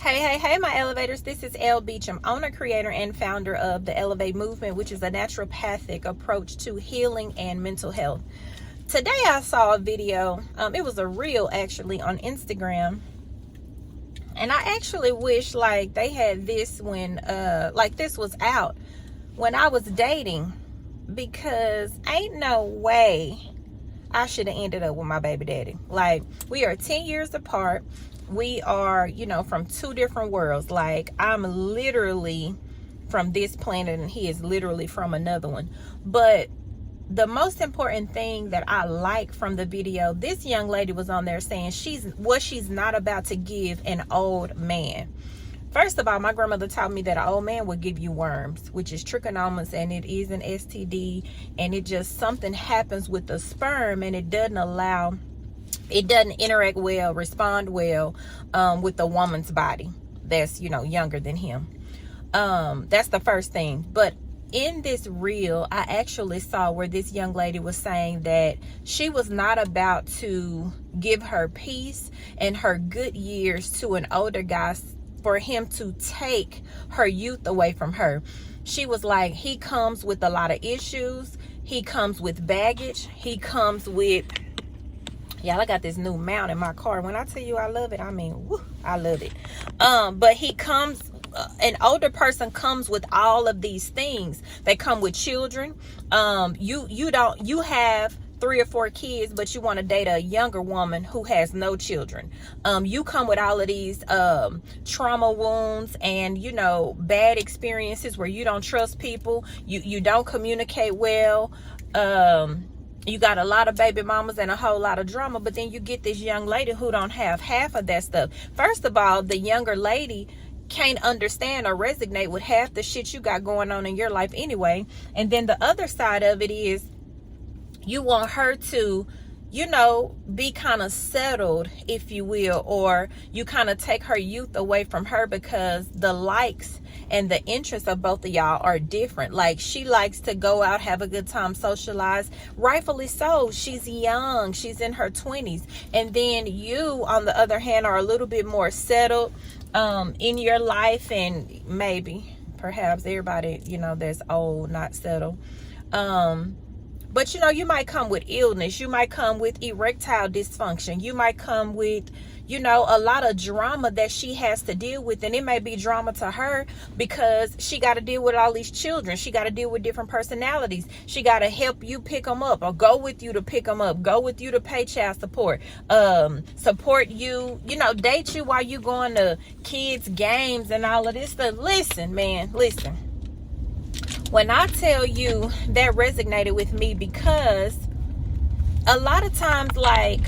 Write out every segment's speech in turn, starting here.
Hey, my elevators. This is Elle Beecham, owner, creator, and founder of the Elevate Movement, which is a naturopathic approach to healing and mental health. Today I saw a video, it was a reel actually on Instagram, and I actually wish like they had this when like this was out when I was dating, because ain't no way I should have ended up with my baby daddy. Like, we are 10 years apart. We are, from two different worlds. Like, I'm literally from this planet and he is literally from another one. But the most important thing that I like from the video, this young lady was on there saying she's not about to give an old man. First of all, my grandmother taught me that an old man would give you worms, which is trichomonas, and it is an STD, and it just, something happens with the sperm, and it doesn't interact well, respond well with the woman's body that's, younger than him. That's the first thing. But in this reel, I actually saw where this young lady was saying that she was not about to give her peace and her good years to an older guy for him to take her youth away from her. She was like, he comes with a lot of issues. He comes with baggage. He comes with, y'all, I got this new mount in my car. When I tell you I love it, I mean, woo, I love it. But he comes, an older person comes with all of these things. They come with children. You have 3 or 4 kids, but you want to date a younger woman who has no children. You come with all of these trauma wounds and bad experiences where you don't trust people, you don't communicate well, you got a lot of baby mamas and a whole lot of drama. But then you get this young lady who don't have half of that stuff. First of all, the younger lady can't understand or resonate with half the shit you got going on in your life anyway. And then the other side of it is, you want her to, be kind of settled, if you will, or you kind of take her youth away from her because the likes and the interests of both of y'all are different. Like, she likes to go out, have a good time, socialize. Rightfully so. She's young. She's in her 20s. And then you, on the other hand, are a little bit more settled in your life, and maybe, perhaps everybody, that's old, not settled. But you might come with illness. You might come with erectile dysfunction. You might come with, a lot of drama that she has to deal with. And it may be drama to her because she got to deal with all these children. She got to deal with different personalities. She got to help you pick them up, or go with you to pick them up, go with you to pay child support, support you, date you while you going to kids' games and all of this stuff. Listen, man, listen. When I tell you, that resonated with me, because a lot of times, like,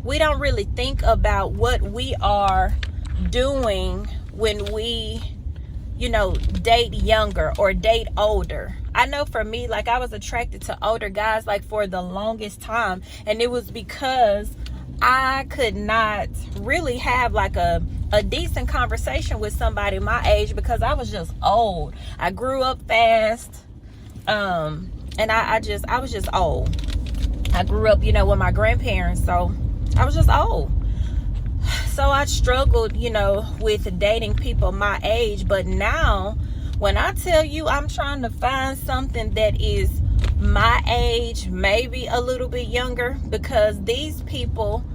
we don't really think about what we are doing when we, date younger or date older. I know for me, like, I was attracted to older guys, like, for the longest time. And it was because I could not really have like a decent conversation with somebody my age, because I was just old. I grew up fast, and I was just old. I grew up, with my grandparents, so I was just old. So I struggled, with dating people my age. But now, when I tell you I'm trying to find something that is my age, maybe a little bit younger, because these people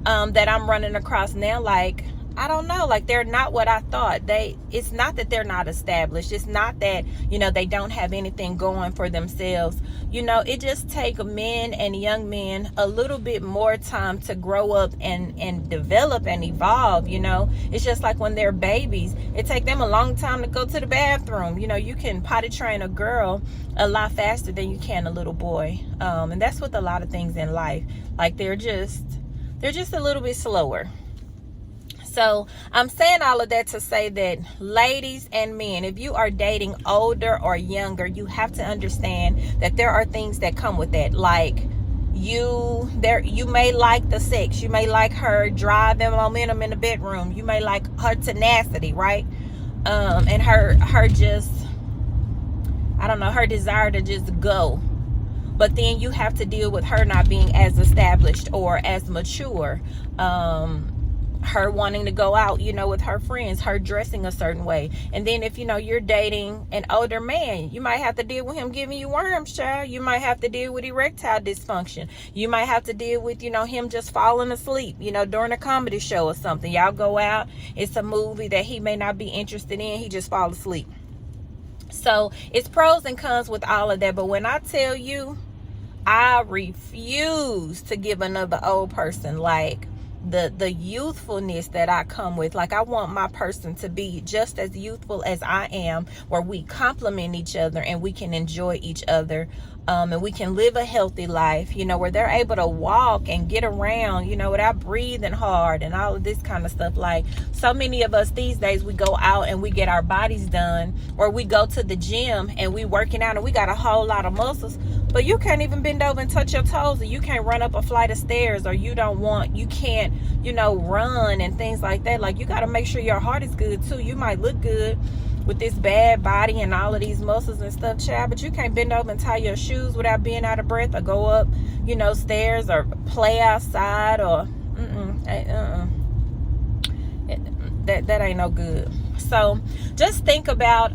that I'm running across now, like, I don't know, like, they're not what I thought. It's not that they're not established. It's not that, they don't have anything going for themselves. It just takes men and young men a little bit more time to grow up and develop and evolve. It's just like when they're babies, it takes them a long time to go to the bathroom. You can potty train a girl a lot faster than you can a little boy. And that's with a lot of things in life. Like, they're just a little bit slower. So I'm saying all of that to say that, ladies and men, if you are dating older or younger, you have to understand that there are things that come with that. Like, you may like the sex. You may like her drive and momentum in the bedroom. You may like her tenacity, right? And her just, I don't know, her desire to just go. But then you have to deal with her not being as established or as mature. her wanting to go out, you know, with her friends, her dressing a certain way. And then if, you know, you're dating an older man, you might have to deal with him giving you worms, child. You might have to deal with erectile dysfunction. You might have to deal with, you know, him just falling asleep, you know, during a comedy show or something. Y'all go out, it's a movie that he may not be interested in, he just fall asleep. So it's pros and cons with all of that. But when I tell you, I refuse to give another old person like the youthfulness that I come with. Like, I want my person to be just as youthful as I am, where we complement each other and we can enjoy each other, and we can live a healthy life, you know, where they're able to walk and get around, you know, without breathing hard and all of this kind of stuff. Like, so many of us these days, we go out and we get our bodies done, or we go to the gym and we working out and we got a whole lot of muscles, but you can't even bend over and touch your toes, or you can't run up a flight of stairs, or you can't, you know, run and things like that. Like, you got to make sure your heart is good too. You might look good with this bad body and all of these muscles and stuff, child, but you can't bend over and tie your shoes without being out of breath, or go up, you know, stairs, or play outside, or that ain't no good. So just think about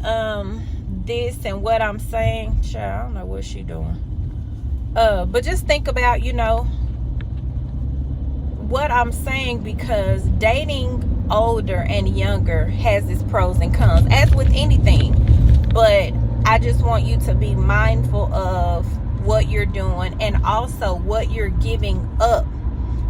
this and what I'm saying. Child, I don't know what she doing, but just think about, you know, what I'm saying, because dating older and younger has its pros and cons, as with anything. But I just want you to be mindful of what you're doing and also what you're giving up,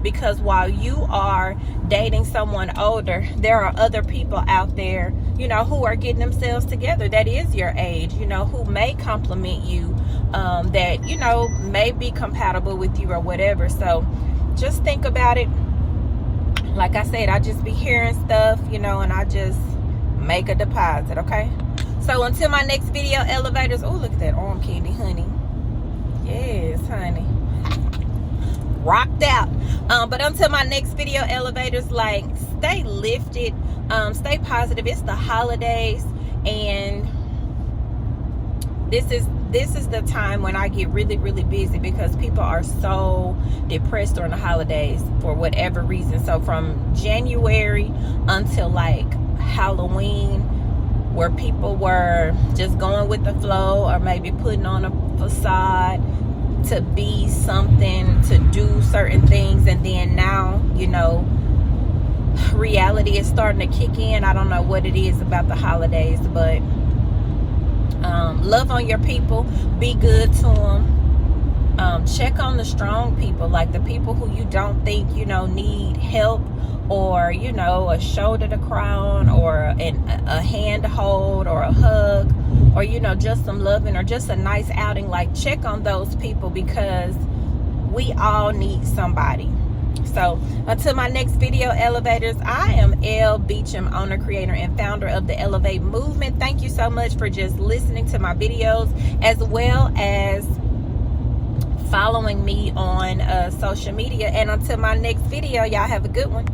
because while you are dating someone older, there are other people out there, you know, who are getting themselves together that is your age, you know, who may compliment you, that, you know, may be compatible with you or whatever. So just think about it. Like I said, I just be hearing stuff, you know, and I just make a deposit, okay? So until my next video, elevators. Oh, look at that arm candy, honey. Yes, honey. Rocked out. But until my next video, elevators, like, stay lifted, stay positive. It's the holidays, and this is the time when I get really, really busy, because people are so depressed during the holidays for whatever reason. So from January until like Halloween, where people were just going with the flow, or maybe putting on a facade to be something, to do certain things, and then now, you know, reality is starting to kick in. I don't know what it is about the holidays, but love on your people, be good to them, check on the strong people, like the people who you don't think, you know, need help, or, you know, a shoulder to cry on, or a hand to hold, or a hug, or, you know, just some loving, or just a nice outing. Like, check on those people, because we all need somebody. So until my next video, elevators, I am Elle Beecham, owner, creator, and founder of the Elevate Movement. Thank you so much for just listening to my videos, as well as following me on social media. And until my next video, y'all have a good one.